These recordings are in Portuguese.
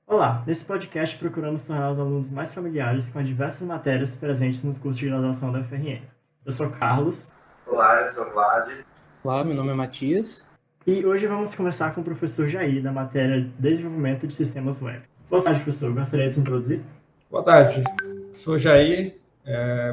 Olá, nesse podcast procuramos tornar os alunos mais familiares com as diversas matérias presentes nos cursos de graduação da UFRN. Eu sou Carlos Olá, eu sou Vlad. Olá, meu nome é Matias. e hoje vamos conversar com o professor Jair da matéria Desenvolvimento de Sistemas Web. Boa tarde, professor. Gostaria de se introduzir? Boa tarde, sou Jair,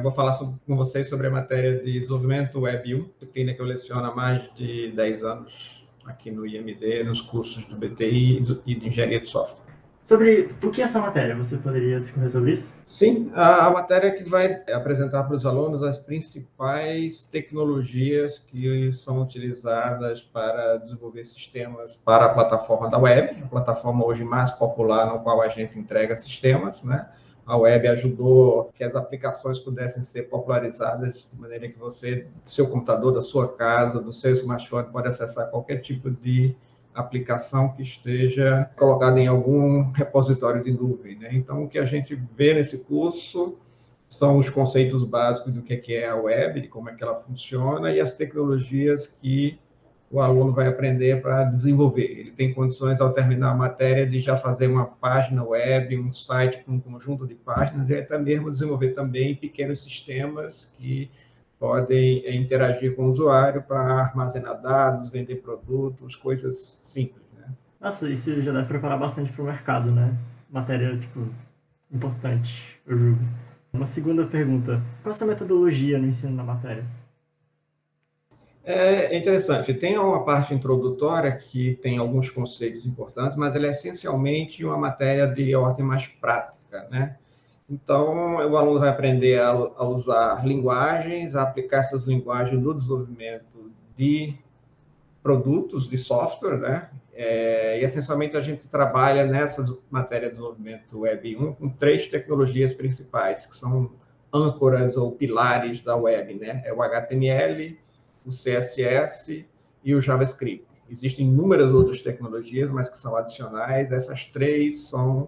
vou falar com vocês sobre a matéria de Desenvolvimento Web 1, disciplina que eu leciono há mais de 10 anos aqui no IMD, nos cursos do BTI e de Engenharia de Software. Sobre o que é essa matéria? Você poderia discorrer sobre isso? Sim, a matéria que vai apresentar para os alunos as principais tecnologias que são utilizadas para desenvolver sistemas para a plataforma da web, a plataforma hoje mais popular no qual a gente entrega sistemas, né? A web ajudou que as aplicações pudessem ser popularizadas de maneira que você, do seu computador, da sua casa, do seu smartphone, pode acessar qualquer tipo de aplicação que esteja colocada em algum repositório de nuvem, né? Então, o que a gente vê nesse curso são os conceitos básicos do que é a web, de como é que ela funciona e as tecnologias que o aluno vai aprender para desenvolver. Ele tem condições, ao terminar a matéria, de já fazer uma página web, um site com um conjunto de páginas e até mesmo desenvolver também pequenos sistemas que podem interagir com o usuário para armazenar dados, vender produtos, coisas simples, né? Nossa, isso já deve preparar bastante para o mercado, né? Matéria, importante, eu julgo. Uma segunda pergunta. Qual é a sua metodologia no ensino da matéria? É interessante. Tem uma parte introdutória que tem alguns conceitos importantes, mas ela é essencialmente uma matéria de ordem mais prática, né? Então, o aluno vai aprender a usar linguagens, a aplicar essas linguagens no desenvolvimento de produtos, de software, né? E, essencialmente, a gente trabalha nessa matéria de desenvolvimento Web 1 com três tecnologias principais, que são âncoras ou pilares da web, né? É o HTML, o CSS e o JavaScript. Existem inúmeras outras tecnologias, mas que são adicionais. Essas três são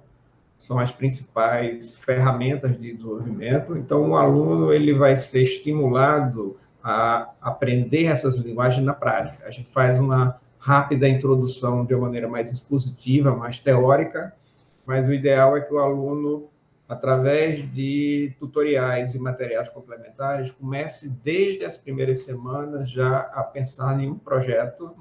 as principais ferramentas de desenvolvimento. Então, o aluno ele vai ser estimulado a aprender essas linguagens na prática. A gente faz uma rápida introdução de uma maneira mais expositiva, mais teórica, mas o ideal é que o aluno, através de tutoriais e materiais complementares, comece desde as primeiras semanas já a pensar em um projeto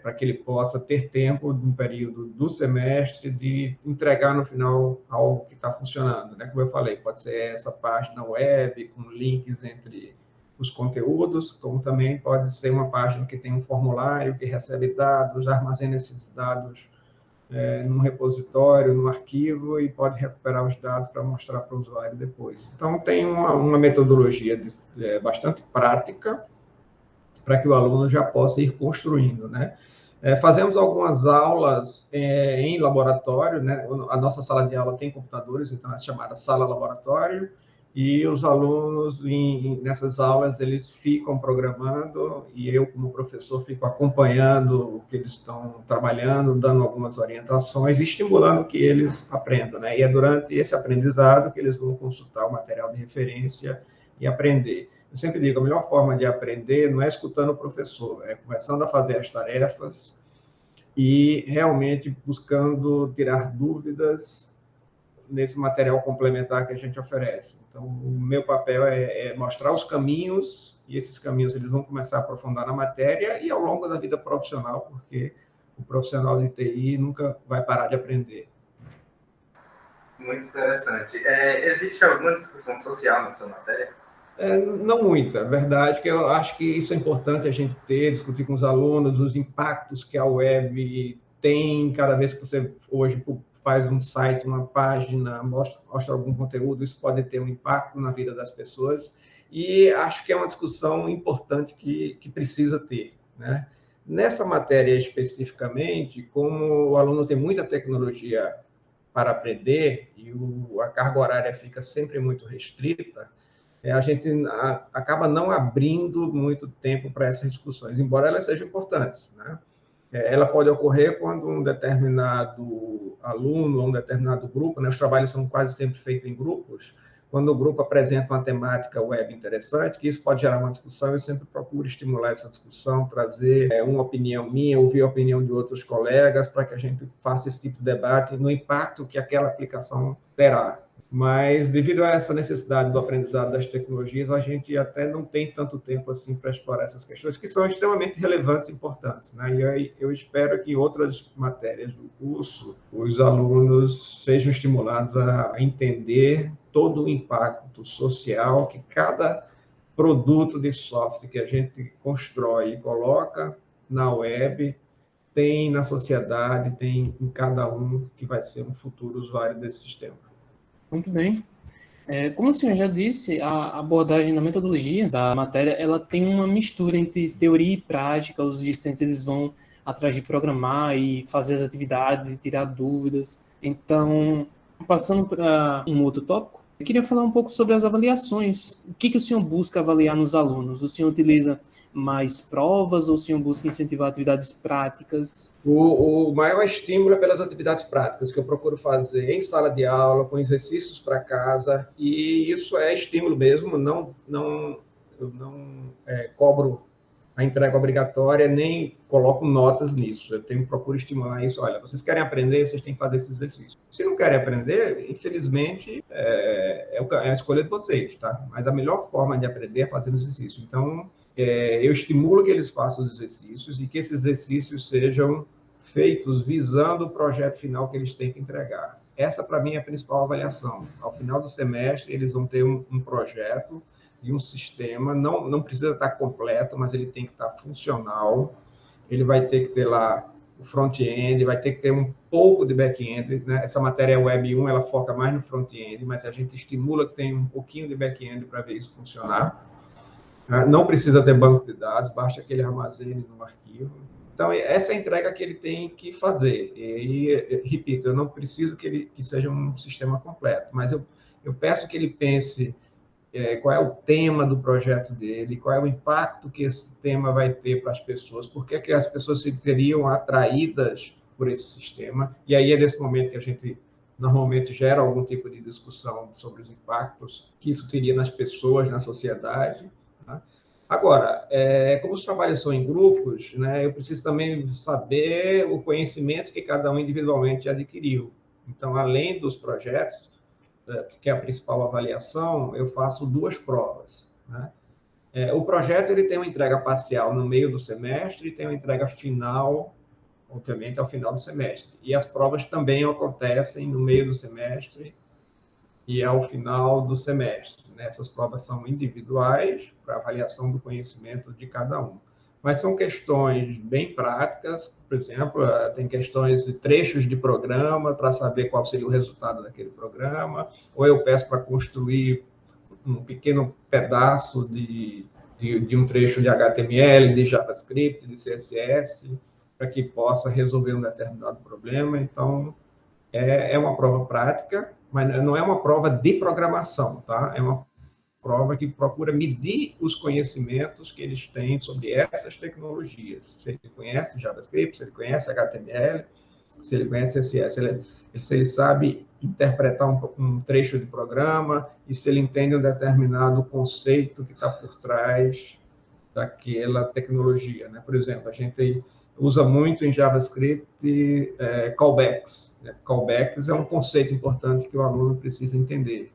para que ele possa ter tempo, no período do semestre, de entregar no final algo que está funcionando, né? Como eu falei, pode ser essa página web com links entre os conteúdos, como também pode ser uma página que tem um formulário que recebe dados, armazena esses dados num repositório, num arquivo, e pode recuperar os dados para mostrar para o usuário depois. Então, tem uma metodologia bastante prática para que o aluno já possa ir construindo, né? Fazemos algumas aulas em laboratório, né? A nossa sala de aula tem computadores, então é chamada sala laboratório, e os alunos, nessas aulas, eles ficam programando, e eu, como professor, fico acompanhando o que eles estão trabalhando, dando algumas orientações, estimulando que eles aprendam, né? E é durante esse aprendizado que eles vão consultar o material de referência e aprender. Eu sempre digo, a melhor forma de aprender não é escutando o professor, é começando a fazer as tarefas e realmente buscando tirar dúvidas nesse material complementar que a gente oferece. Então, o meu papel é mostrar os caminhos, e esses caminhos eles vão começar a aprofundar na matéria e ao longo da vida profissional, porque o profissional de TI nunca vai parar de aprender. Muito interessante. Existe alguma discussão social na sua matéria? Não muita, é verdade que eu acho que isso é importante a gente discutir com os alunos, os impactos que a web tem cada vez que você hoje faz um site, uma página, mostra algum conteúdo, isso pode ter um impacto na vida das pessoas, e acho que é uma discussão importante que precisa ter, né? Nessa matéria especificamente, como o aluno tem muita tecnologia para aprender e a carga horária fica sempre muito restrita, a gente acaba não abrindo muito tempo para essas discussões, embora elas sejam importantes, né? Ela pode ocorrer quando um determinado aluno ou um determinado grupo, né? Os trabalhos são quase sempre feitos em grupos, quando o grupo apresenta uma temática web interessante, que isso pode gerar uma discussão, eu sempre procuro estimular essa discussão, trazer uma opinião minha, ouvir a opinião de outros colegas, para que a gente faça esse tipo de debate no impacto que aquela aplicação terá. Mas, devido a essa necessidade do aprendizado das tecnologias, a gente até não tem tanto tempo assim para explorar essas questões, que são extremamente relevantes e importantes, né? E aí eu espero que em outras matérias do curso, os alunos sejam estimulados a entender todo o impacto social que cada produto de software que a gente constrói e coloca na web tem na sociedade, tem em cada um que vai ser um futuro usuário desse sistema. Muito bem. Como o senhor já disse, a abordagem da metodologia da matéria, ela tem uma mistura entre teoria e prática. Os discentes eles vão atrás de programar e fazer as atividades e tirar dúvidas. Então, passando para um outro tópico, eu queria falar um pouco sobre as avaliações. O que o senhor busca avaliar nos alunos? O senhor utiliza mais provas ou o senhor busca incentivar atividades práticas? O maior estímulo é pelas atividades práticas que eu procuro fazer em sala de aula, com exercícios para casa, e isso é estímulo mesmo, eu não cobro a entrega obrigatória, nem coloco notas nisso. Eu procuro estimular isso. Olha, vocês querem aprender, vocês têm que fazer esse exercício. Se não querem aprender, infelizmente, é a escolha de vocês, tá? Mas a melhor forma de aprender é fazendo exercício. Então, eu estimulo que eles façam os exercícios e que esses exercícios sejam feitos visando o projeto final que eles têm que entregar. Essa, para mim, é a principal avaliação. Ao final do semestre, eles vão ter um projeto e um sistema, não precisa estar completo, mas ele tem que estar funcional, ele vai ter que ter lá o front-end, vai ter que ter um pouco de back-end, né? Essa matéria é Web 1, ela foca mais no front-end, mas a gente estimula que tenha um pouquinho de back-end para ver isso funcionar. Não precisa ter banco de dados, basta que ele armazene no arquivo. Então, essa é a entrega que ele tem que fazer. E repito, eu não preciso que seja um sistema completo, mas eu peço que ele pense qual é o tema do projeto dele, qual é o impacto que esse tema vai ter para as pessoas, por que as pessoas se teriam atraídas por esse sistema. E aí é nesse momento que a gente normalmente gera algum tipo de discussão sobre os impactos que isso teria nas pessoas, na sociedade. Tá? Agora, como os trabalhos são em grupos, né, eu preciso também saber o conhecimento que cada um individualmente adquiriu. Então, além dos projetos, que é a principal avaliação, eu faço 2 provas. Né? O projeto ele tem uma entrega parcial no meio do semestre e tem uma entrega final, obviamente, ao final do semestre. E as provas também acontecem no meio do semestre e ao final do semestre. Né? Essas provas são individuais para avaliação do conhecimento de cada um. Mas são questões bem práticas, por exemplo, tem questões de trechos de programa para saber qual seria o resultado daquele programa, ou eu peço para construir um pequeno pedaço de um trecho de HTML, de JavaScript, de CSS, para que possa resolver um determinado problema. Então, é uma prova prática, mas não é uma prova de programação, tá? É uma prova que procura medir os conhecimentos que eles têm sobre essas tecnologias. Se ele conhece JavaScript, se ele conhece HTML, se ele conhece CSS, se ele sabe interpretar um trecho de programa e se ele entende um determinado conceito que está por trás daquela tecnologia. Né? Por exemplo, a gente usa muito em JavaScript callbacks. Callbacks é um conceito importante que o aluno precisa entender.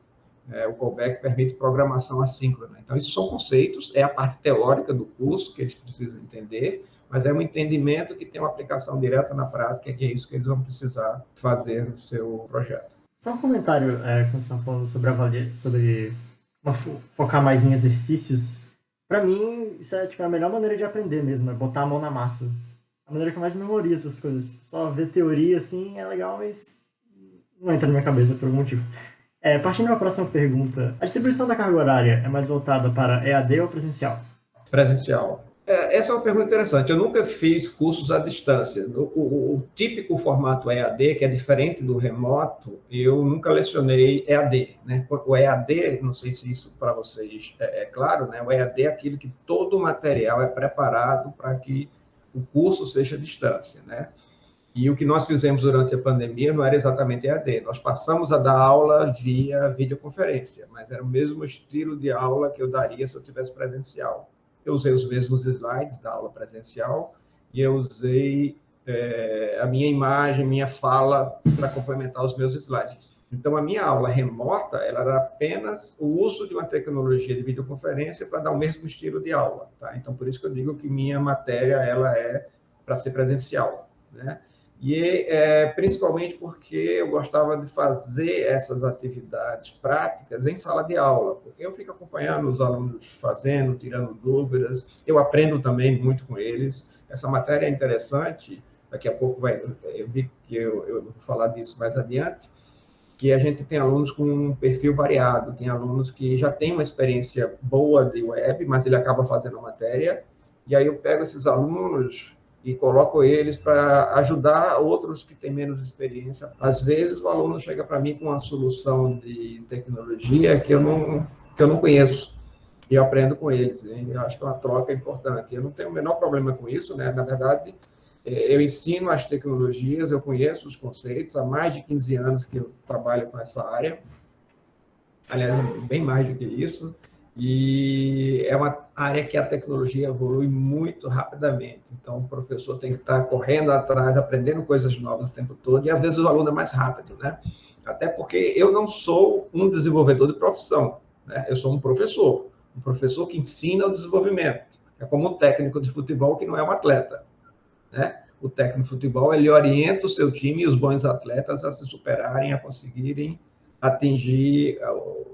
O callback permite programação assíncrona. Então, esses são conceitos, é a parte teórica do curso que eles precisam entender, mas é um entendimento que tem uma aplicação direta na prática, que é isso que eles vão precisar fazer no seu projeto. Só um comentário, quando você está falando sobre focar mais em exercícios. Para mim, isso é a melhor maneira de aprender mesmo, é botar a mão na massa. A maneira que eu mais memorizo essas coisas. Só ver teoria, assim, é legal, mas não entra na minha cabeça por algum motivo. Partindo para a próxima pergunta, a distribuição da carga horária é mais voltada para EAD ou presencial? Presencial. Essa é uma pergunta interessante. Eu nunca fiz cursos à distância. O típico formato EAD, que é diferente do remoto, eu nunca lecionei EAD. Né? O EAD, não sei se isso para vocês é claro, né? O EAD é aquilo que todo o material é preparado para que o curso seja à distância. Né? E o que nós fizemos durante a pandemia não era exatamente EAD, nós passamos a dar aula via videoconferência, mas era o mesmo estilo de aula que eu daria se eu tivesse presencial. Eu usei os mesmos slides da aula presencial e eu usei a minha imagem, minha fala para complementar os meus slides. Então, a minha aula remota, ela era apenas o uso de uma tecnologia de videoconferência para dar o mesmo estilo de aula, tá? Então, por isso que eu digo que minha matéria, ela é para ser presencial, né? E principalmente porque eu gostava de fazer essas atividades práticas em sala de aula, porque eu fico acompanhando os alunos fazendo, tirando dúvidas, eu aprendo também muito com eles. Essa matéria é interessante, daqui a pouco eu vi que eu vou falar disso mais adiante, que a gente tem alunos com um perfil variado, tem alunos que já têm uma experiência boa de web, mas ele acaba fazendo a matéria, e aí eu pego esses alunos e coloco eles para ajudar outros que têm menos experiência. Às vezes o aluno chega para mim com uma solução de tecnologia que eu não conheço, e eu aprendo com eles, hein? Eu acho que é uma troca importante. Eu não tenho o menor problema com isso, né? Na verdade, eu ensino as tecnologias, eu conheço os conceitos, há mais de 15 anos que eu trabalho com essa área, aliás, bem mais do que isso, e é uma área que a tecnologia evolui muito rapidamente, então o professor tem que estar correndo atrás, aprendendo coisas novas o tempo todo, e às vezes o aluno é mais rápido, né? Até porque eu não sou um desenvolvedor de profissão, né? Eu sou um professor que ensina o desenvolvimento, é como um técnico de futebol que não é um atleta, né? O técnico de futebol, ele orienta o seu time e os bons atletas a se superarem, a conseguirem atingir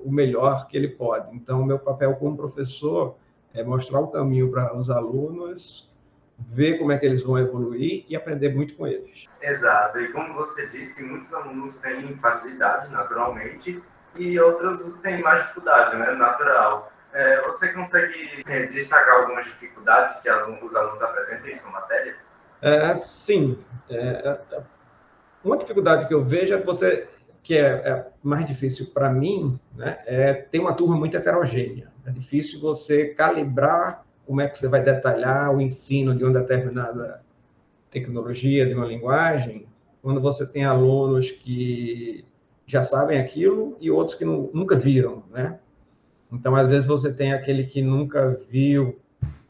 o melhor que ele pode. Então, o meu papel como professor é mostrar o caminho para os alunos, ver como é que eles vão evoluir e aprender muito com eles. Exato. E como você disse, muitos alunos têm facilidade, naturalmente, e outros têm mais dificuldade, né? Natural. Você consegue destacar algumas dificuldades que os alunos apresentam em sua matéria? Sim. Uma dificuldade que eu vejo que é mais difícil para mim, né, ter uma turma muito heterogênea. É difícil você calibrar como é que você vai detalhar o ensino de uma determinada tecnologia, de uma linguagem, quando você tem alunos que já sabem aquilo e outros que nunca viram, né? Então, às vezes, você tem aquele que nunca viu,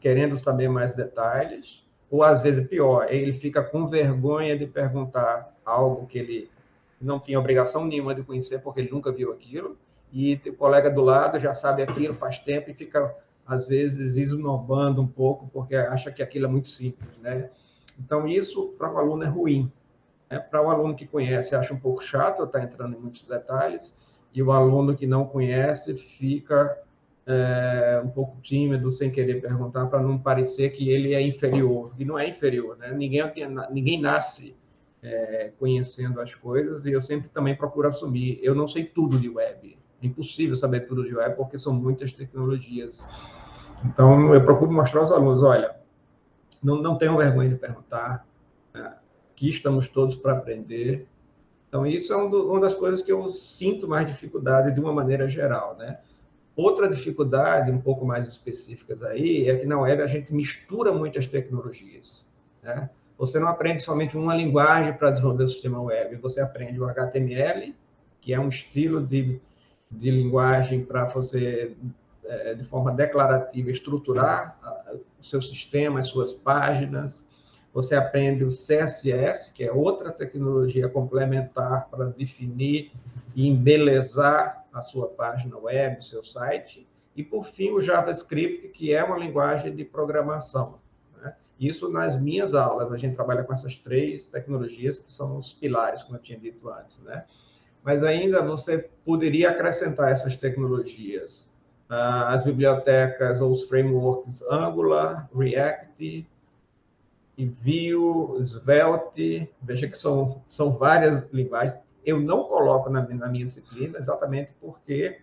querendo saber mais detalhes, ou, às vezes, pior, ele fica com vergonha de perguntar algo que ele não tinha obrigação nenhuma de conhecer, porque ele nunca viu aquilo, e o colega do lado já sabe aquilo faz tempo e fica, às vezes, esnobando um pouco, porque acha que aquilo é muito simples, né? Então, isso, para o aluno, é ruim. Para o aluno que conhece, acha um pouco chato eu estar entrando em muitos detalhes, e o aluno que não conhece fica um pouco tímido, sem querer perguntar, para não parecer que ele é inferior. E não é inferior, né? Ninguém nasce conhecendo as coisas, e eu sempre também procuro assumir. Eu não sei tudo de web. É impossível saber tudo de web, porque são muitas tecnologias. Então, eu procuro mostrar aos alunos, olha, não tenham vergonha de perguntar, né? Aqui estamos todos para aprender. Então, isso é uma das coisas que eu sinto mais dificuldade de uma maneira geral, né? Outra dificuldade, um pouco mais específicas aí, é que na web a gente mistura muitas tecnologias, né? Você não aprende somente uma linguagem para desenvolver o sistema web, você aprende o HTML, que é um estilo de linguagem para você, de forma declarativa, estruturar o seu sistema, as suas páginas. Você aprende o CSS, que é outra tecnologia complementar para definir e embelezar a sua página web, o seu site. E, por fim, o JavaScript, que é uma linguagem de programação, né? Isso nas minhas aulas, a gente trabalha com essas 3 tecnologias, que são os pilares, como eu tinha dito antes, né? Mas ainda você poderia acrescentar essas tecnologias, as bibliotecas ou os frameworks Angular, React, e Vue, Svelte, veja que são várias linguagens. Eu não coloco na minha disciplina exatamente porque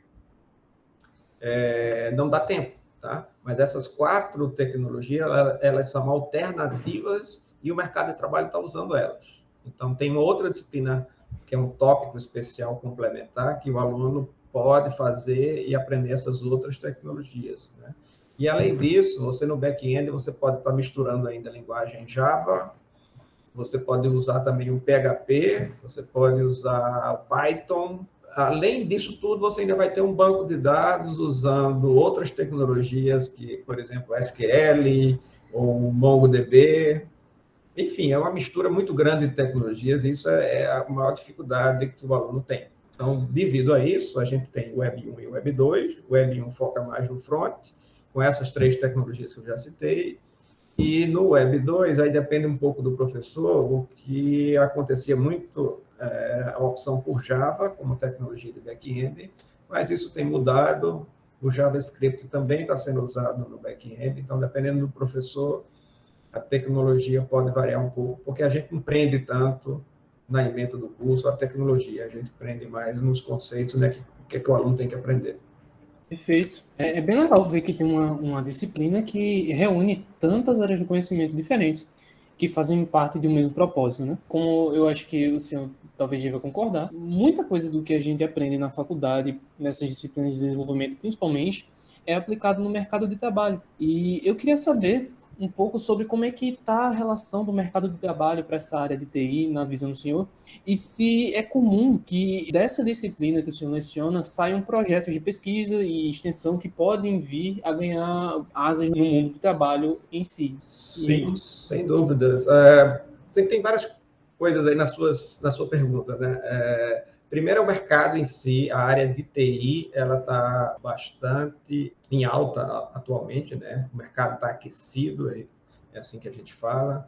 não dá tempo, tá? Mas essas 4 tecnologias, elas são alternativas e o mercado de trabalho está usando elas. Então, tem uma outra disciplina que é um tópico especial complementar que o aluno pode fazer e aprender essas outras tecnologias, né? E, além disso, você no back-end, você pode estar misturando ainda a linguagem Java você pode usar também o PHP, você pode usar o Python. Além disso tudo, você ainda vai ter um banco de dados usando outras tecnologias, que, por exemplo, SQL ou MongoDB. Enfim, é uma mistura muito grande de tecnologias e isso é a maior dificuldade que o aluno tem. Então, devido a isso, a gente tem o Web 1 e o Web 2. O Web 1 foca mais no front, com essas 3 tecnologias que eu já citei. E no Web 2, aí depende um pouco do professor, o que acontecia muito, a opção por Java, como tecnologia de back-end, mas isso tem mudado, o JavaScript também está sendo usado no back-end, então, dependendo do professor, a tecnologia pode variar um pouco, porque a gente não prende tanto na ementa do curso a tecnologia, a gente prende mais nos conceitos, né, que o aluno tem que aprender. Perfeito. É bem legal ver que tem uma disciplina que reúne tantas áreas de conhecimento diferentes que fazem parte de um mesmo propósito, né? Como eu acho que o senhor talvez deva concordar, muita coisa do que a gente aprende na faculdade, nessas disciplinas de desenvolvimento, principalmente, é aplicado no mercado de trabalho. E eu queria saber um pouco sobre como é que está a relação do mercado de trabalho para essa área de TI, na visão do senhor, e se é comum que dessa disciplina que o senhor leciona saiam projetos de pesquisa e extensão que podem vir a ganhar asas no mundo do trabalho em si. Sim, sem dúvidas. Tem várias coisas aí na sua pergunta, né? Primeiro, é o mercado em si, a área de TI, ela está bastante em alta atualmente, né? O mercado está aquecido, é assim que a gente fala.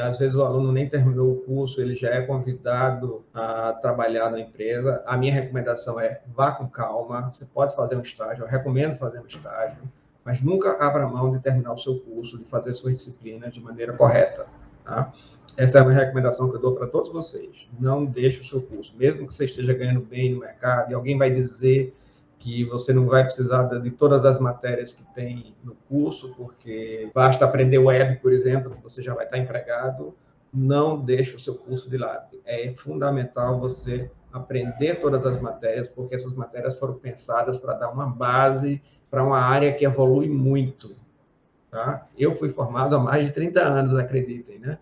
Às vezes o aluno nem terminou o curso, ele já é convidado a trabalhar na empresa. A minha recomendação é vá com calma, você pode fazer um estágio, eu recomendo fazer um estágio, mas nunca abra mão de terminar o seu curso, de fazer suas disciplinas de maneira correta, tá? Essa é uma recomendação que eu dou para todos vocês. Não deixe o seu curso, mesmo que você esteja ganhando bem no mercado, e alguém vai dizer que você não vai precisar de todas as matérias que tem no curso, porque basta aprender web, por exemplo, que você já vai estar empregado. Não deixe o seu curso de lado. É fundamental você aprender todas as matérias, porque essas matérias foram pensadas para dar uma base para uma área que evolui muito. Tá? Eu fui formado há mais de 30 anos, acreditem, né?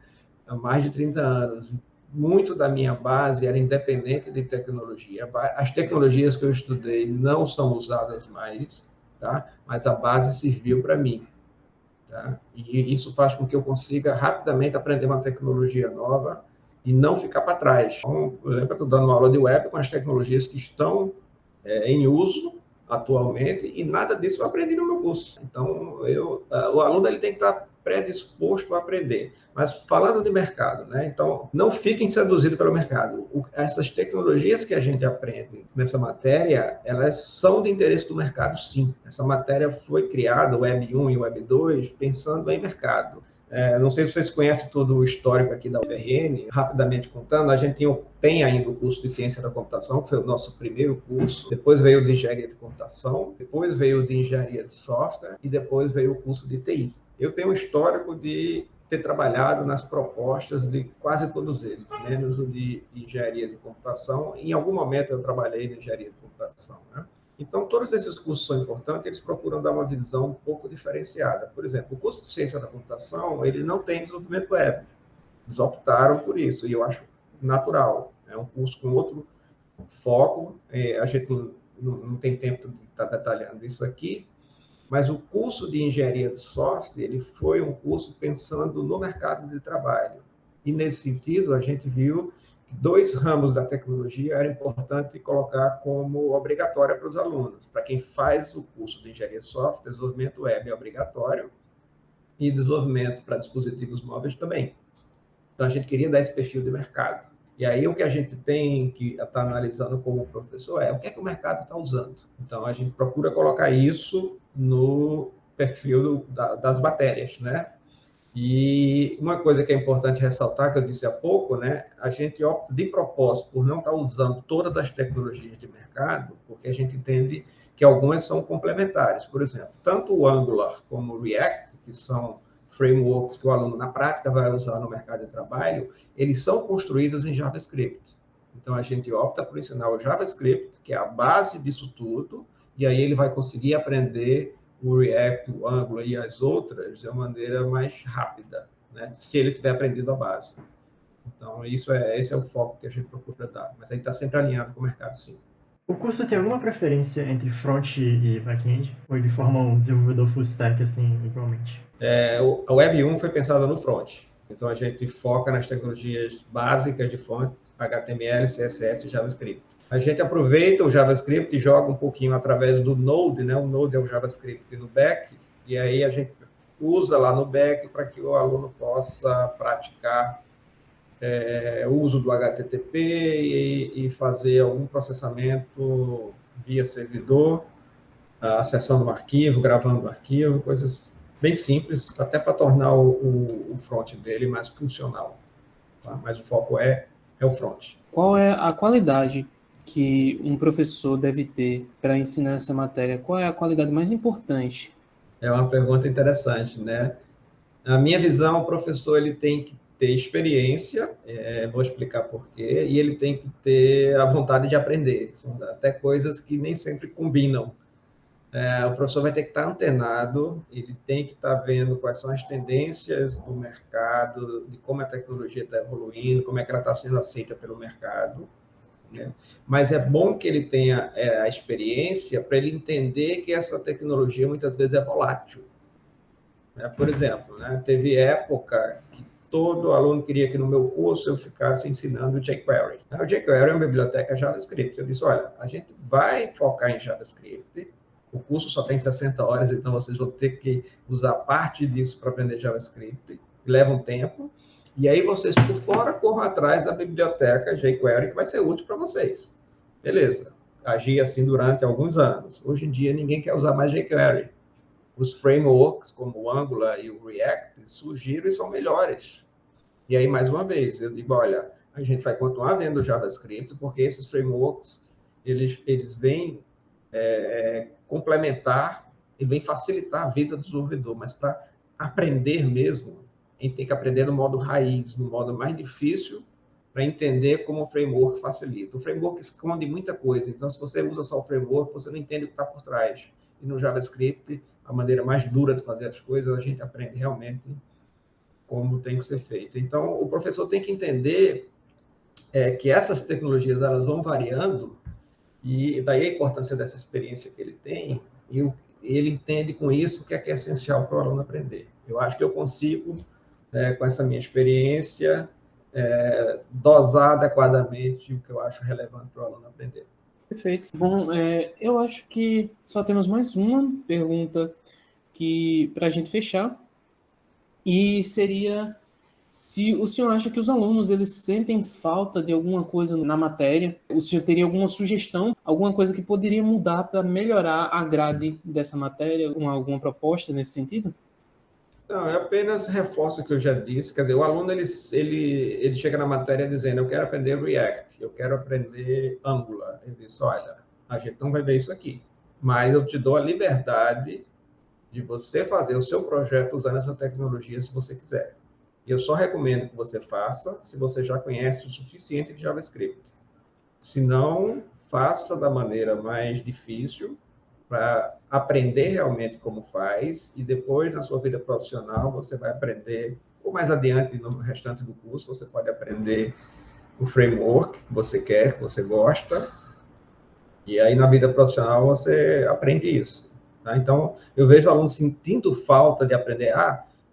Há mais de 30 anos. Muito da minha base era independente de tecnologia. As tecnologias que eu estudei não são usadas mais, tá? Mas a base serviu para mim. Tá? E isso faz com que eu consiga rapidamente aprender uma tecnologia nova e não ficar para trás. Então, por exemplo, eu estou dando uma aula de web com as tecnologias que estão em uso atualmente e nada disso eu aprendi no meu curso. Então, o aluno ele tem que estar predisposto a aprender. Mas falando de mercado, né? Então, não fiquem seduzidos pelo mercado. Essas tecnologias que a gente aprende nessa matéria, elas são de interesse do mercado, sim. Essa matéria foi criada, o Web 1 e o Web 2, pensando em mercado. Não sei se vocês conhecem todo o histórico aqui da UFRN, rapidamente contando, a gente tem ainda o curso de Ciência da Computação, que foi o nosso primeiro curso, depois veio o de Engenharia de Computação, depois veio o de Engenharia de Software e depois veio o curso de TI. Eu tenho um histórico de ter trabalhado nas propostas de quase todos eles, menos o de Engenharia de Computação. Em algum momento eu trabalhei na Engenharia de Computação, né? Então, todos esses cursos são importantes, eles procuram dar uma visão um pouco diferenciada. Por exemplo, o curso de Ciência da Computação, ele não tem desenvolvimento web. Eles optaram por isso, e eu acho natural. É um curso com outro foco, a gente não tem tempo de estar detalhando isso aqui, mas o curso de Engenharia de Software, ele foi um curso pensando no mercado de trabalho. E, nesse sentido, a gente viu que 2 ramos da tecnologia era importante colocar como obrigatória para os alunos. Para quem faz o curso de Engenharia de Software, desenvolvimento web é obrigatório e desenvolvimento para dispositivos móveis também. Então, a gente queria dar esse perfil de mercado. E aí, o que a gente tem que estar analisando como professor é o que é que o mercado está usando. Então, a gente procura colocar isso no perfil das matérias, né? E uma coisa que é importante ressaltar, que eu disse há pouco, né? A gente opta de propósito por não estar usando todas as tecnologias de mercado, porque a gente entende que algumas são complementares. Por exemplo, tanto o Angular como o React, que são frameworks que o aluno, na prática, vai usar no mercado de trabalho, eles são construídos em JavaScript. Então, a gente opta por ensinar o JavaScript, que é a base disso tudo, e aí ele vai conseguir aprender o React, o Angular e as outras de uma maneira mais rápida, né? Se ele tiver aprendido a base. Então, esse é o foco que a gente procura dar. Mas aí está sempre alinhado com o mercado, sim. O curso tem alguma preferência entre front e back-end? Ou ele forma um desenvolvedor full stack, assim, igualmente? A Web 1 foi pensada no front. Então, a gente foca nas tecnologias básicas de front, HTML, CSS e JavaScript. A gente aproveita o JavaScript e joga um pouquinho através do Node, né? O Node é o JavaScript no back, e aí a gente usa lá no back para que o aluno possa praticar o uso do HTTP e fazer algum processamento via servidor, acessando o arquivo, gravando o arquivo, coisas bem simples, até para tornar o front dele mais funcional. Tá? Mas o foco é o front. Qual é a qualidade que um professor deve ter para ensinar essa matéria? Qual é a qualidade mais importante? É uma pergunta interessante, né? Na minha visão, o professor ele tem que ter experiência, vou explicar por quê, e ele tem que ter a vontade de aprender. São até coisas que nem sempre combinam. O professor vai ter que estar antenado, ele tem que estar vendo quais são as tendências do mercado, de como a tecnologia está evoluindo, como é que ela está sendo aceita pelo mercado. Né? Mas é bom que ele tenha a experiência para ele entender que essa tecnologia muitas vezes é volátil. Por exemplo, né, teve época que todo aluno queria que no meu curso eu ficasse ensinando jQuery. O jQuery é uma biblioteca JavaScript. Eu disse, olha, a gente vai focar em JavaScript, o curso só tem 60 horas, então vocês vão ter que usar parte disso para aprender JavaScript, leva um tempo, e aí vocês por fora corram atrás da biblioteca jQuery que vai ser útil para vocês. Beleza, agi assim durante alguns anos. Hoje em dia ninguém quer usar mais jQuery. Os frameworks, como o Angular e o React, surgiram e são melhores. E aí, mais uma vez, eu digo, olha, a gente vai continuar vendo o JavaScript, porque esses frameworks, eles vêm complementar e vêm facilitar a vida do desenvolvedor, mas para aprender mesmo, a gente tem que aprender no modo raiz, no modo mais difícil, para entender como o framework facilita. O framework esconde muita coisa, então se você usa só o framework, você não entende o que está por trás. E no JavaScript, a maneira mais dura de fazer as coisas, a gente aprende realmente como tem que ser feito. Então, o professor tem que entender que essas tecnologias elas vão variando, e daí a importância dessa experiência que ele tem, e ele entende com isso o que é essencial para o aluno aprender. Eu acho que eu consigo, com essa minha experiência, dosar adequadamente o que eu acho relevante para o aluno aprender. Perfeito. Bom, eu acho que só temos mais uma pergunta para a gente fechar, e seria se o senhor acha que os alunos eles sentem falta de alguma coisa na matéria, o senhor teria alguma sugestão, alguma coisa que poderia mudar para melhorar a grade dessa matéria, alguma proposta nesse sentido? Não, é apenas reforço o que eu já disse. Quer dizer, o aluno ele chega na matéria dizendo: eu quero aprender React, eu quero aprender Angular. Ele diz: olha, a gente não vai ver isso aqui, mas eu te dou a liberdade de você fazer o seu projeto usando essa tecnologia se você quiser. E eu só recomendo que você faça se você já conhece o suficiente de JavaScript. Se não, faça da maneira mais difícil, para aprender realmente como faz, e depois, na sua vida profissional, você vai aprender, ou mais adiante, no restante do curso, você pode aprender o framework que você quer, que você gosta, e aí na vida profissional você aprende isso. Tá? Então, eu vejo alunos sentindo falta de aprender.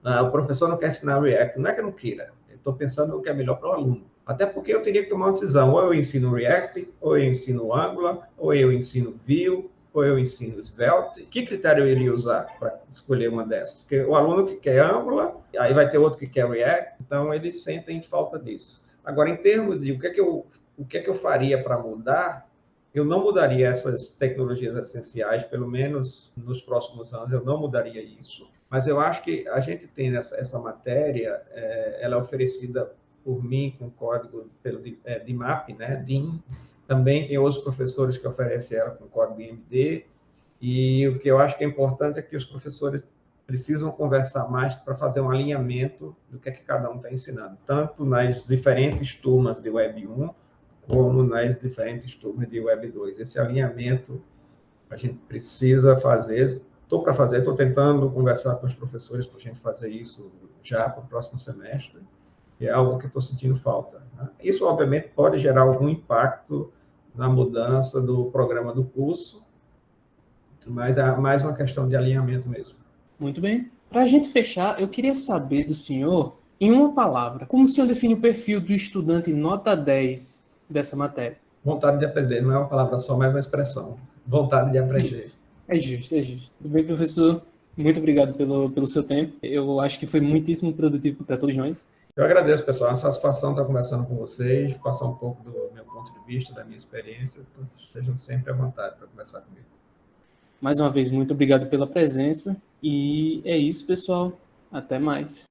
O professor não quer ensinar React. Não é que eu não queira, eu estou pensando no que é melhor para o aluno. Até porque eu teria que tomar uma decisão, ou eu ensino React, ou eu ensino Angular, ou eu ensino Vue, ou eu ensino Svelte. Que critério eu iria usar para escolher uma dessas? Porque o aluno que quer Angular, aí vai ter outro que quer React, então eles sentem falta disso. Agora, em termos de o que é que eu faria para mudar, eu não mudaria essas tecnologias essenciais, pelo menos nos próximos anos, eu não mudaria isso. Mas eu acho que a gente tem essa matéria, ela é oferecida por mim com código pelo DMAP, né, DIN. Também tem outros professores que oferecem ela com código IMD, e o que eu acho que é importante é que os professores precisam conversar mais para fazer um alinhamento do que é que cada um está ensinando, tanto nas diferentes turmas de Web 1, como nas diferentes turmas de Web 2. Esse alinhamento a gente precisa fazer. Estou tentando conversar com os professores para a gente fazer isso já para o próximo semestre, que é algo que estou sentindo falta, né? Isso, obviamente, pode gerar algum impacto na mudança do programa do curso, mas é mais uma questão de alinhamento mesmo. Muito bem. Para a gente fechar, eu queria saber do senhor, em uma palavra, como o senhor define o perfil do estudante nota 10 dessa matéria? Vontade de aprender, não é uma palavra só, mas uma expressão. Vontade de aprender. É justo, é justo. Tudo bem, professor? Muito obrigado pelo seu tempo. Eu acho que foi muitíssimo produtivo para todos nós. Eu agradeço, pessoal. É uma satisfação estar conversando com vocês, passar um pouco do meu ponto de vista, da minha experiência. Então, estejam sempre à vontade para conversar comigo. Mais uma vez, muito obrigado pela presença. E é isso, pessoal. Até mais.